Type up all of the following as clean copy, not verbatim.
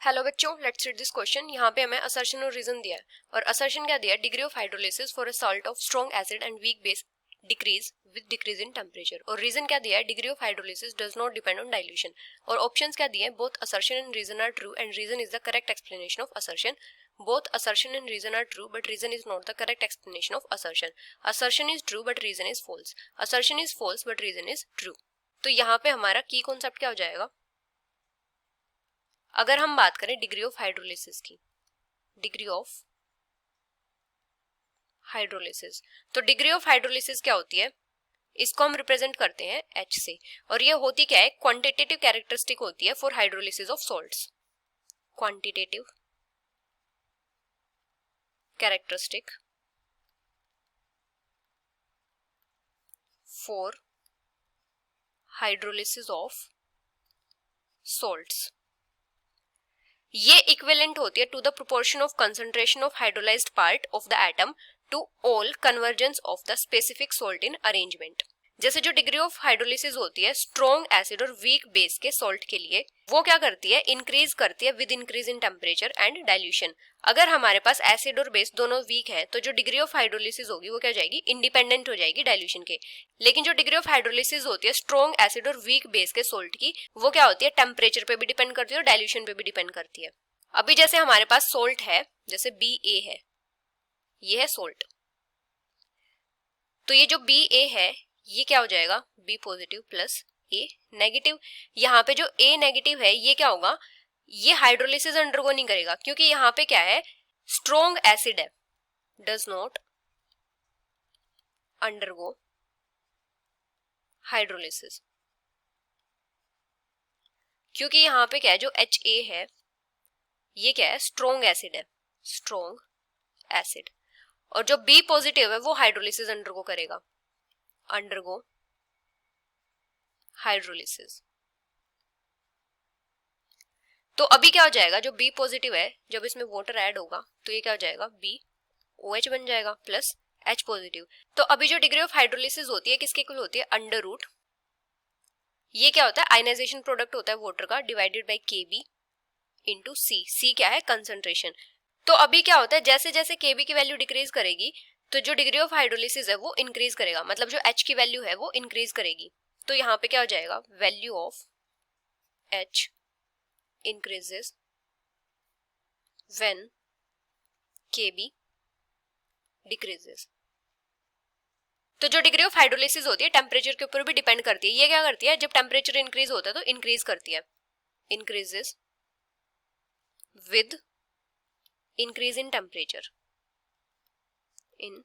Hello बच्चों, let's read this question. यहाँ पे हमें असर्शन और रीजन दिया है और असर्शन क्या दिया है, degree of hydrolysis for a salt of strong acid and weak base decrease with decrease in temperature. और रीजन क्या दिया है, degree of hydrolysis does not depend on dilution. और ऑप्शंस क्या दिए हैं, both assertion and reason are true and reason is the correct explanation of assertion. Both assertion and reason are true but reason is not the correct explanation of assertion. Assertion is true but reason is false. Assertion is false but reason is true. तो यहाँ पे हमारा की concept क्या हो जाएगा, अगर हम बात करें डिग्री ऑफ हाइड्रोलिसिस की, डिग्री ऑफ हाइड्रोलिसिस, तो डिग्री ऑफ हाइड्रोलिसिस क्या होती है, इसको हम रिप्रेजेंट करते हैं H से। और ये होती क्या है, क्वांटिटेटिव कैरेक्टरिस्टिक होती है for hydrolysis of salts. Quantitative characteristic for hydrolysis of salts. ये इक्विवेलेंट होती है to the proportion of concentration of hydrolysed part of the atom to all convergence of the specific salt in arrangement. जैसे जो degree of hydrolysis होती है strong acid और weak base के salt के लिए, वो क्या करती है, इंक्रीज करती है with increase in temperature and dilution. अगर हमारे पास एसिड और बेस दोनों वीक है तो जो डिग्री ऑफ हाइड्रोलिसिस होगी वो क्या हो जाएगी, इंडिपेंडेंट हो जाएगी डाइल्यूशन के। लेकिन जो डिग्री ऑफ हाइड्रोलिसिस होती है स्ट्रॉन्ग एसिड और वीक बेस के सॉल्ट की, वो क्या होती है, टेम्परेचर पे भी डिपेंड करती है और डाइल्यूशन पे भी डिपेंड करती है। अभी जैसे हमारे पास सोल्ट है, जैसे BA है, ये है सोल्ट, तो ये जो BA है ये क्या हो जाएगा, B positive plus A negative. यहाँ पे जो A नेगेटिव है ये क्या होगा, ये हाइड्रोलिसिस अंडरगो नहीं करेगा क्योंकि यहाँ पे क्या है, स्ट्रॉन्ग एसिड है, डज नॉट अंडरगो हाइड्रोलिसिस। क्योंकि यहाँ पे क्या है, जो HA है ये क्या है, स्ट्रॉन्ग एसिड है, स्ट्रॉन्ग एसिड। और जो B पॉजिटिव है वो हाइड्रोलिसिस अंडरगो करेगा, अंडरगो हाइड्रोलिसिस। तो अभी क्या हो जाएगा, जो B पॉजिटिव है जब इसमें वाटर ऐड होगा तो ये क्या हो जाएगा, BOH बन जाएगा प्लस H पॉजिटिव। तो अभी जो डिग्री ऑफ हाइड्रोलिसिस होती है किसके इक्वल होती है, अंडर रूट, ये क्या होता है, आयनाइजेशन प्रोडक्ट होता है वाटर का, divided by KB into C क्या है, कंसंट्रेशन। तो अभी क्या होता है, जैसे जैसे KB की वैल्यू डिक्रीज करेगी तो जो डिग्री ऑफ हाइड्रोलिसिस है वो इंक्रीज करेगा, मतलब जो H की वैल्यू है वो इंक्रीज करेगी। तो यहाँ पे क्या हो जाएगा, value of H increases when KB decreases। तो जो डिग्री ऑफ हाइड्रोलिसिस होती है टेम्परेचर के ऊपर भी डिपेंड करती है। ये क्या करती है, जब टेम्परेचर इंक्रीज होता है तो इंक्रीज करती है, increases with increase in temperature, in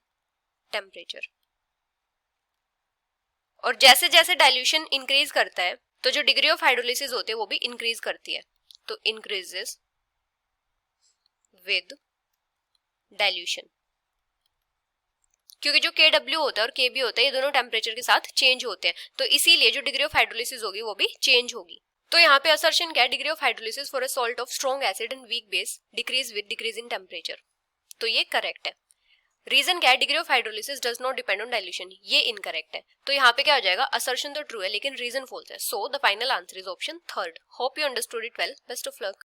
temperature. और जैसे जैसे डाइल्यूशन इंक्रीज करता है तो जो डिग्री ऑफ हाइड्रोलिसिस होती है वो भी इंक्रीज करती है, तो इंक्रीजेस विद डाइल्यूशन। क्योंकि जो KW होता है और KB होता है ये दोनों टेम्परेचर के साथ चेंज होते हैं, तो इसीलिए जो डिग्री ऑफ हाइड्रोलिसिस होगी वो भी चेंज होगी। तो यहाँ पे असर्शन क्या है, degree of hydrolysis for a salt of strong acid and weak base decrease with decrease in temperature, तो ये करेक्ट है। रीजन क्या है, degree of hydrolysis does not depend on dilution, ये इनकरेक्ट है। तो यहाँ पे क्या हो जाएगा, असर्शन तो ट्रू है लेकिन रीजन फॉल्स है। So the final answer is option third. Hope you understood it well, best of luck.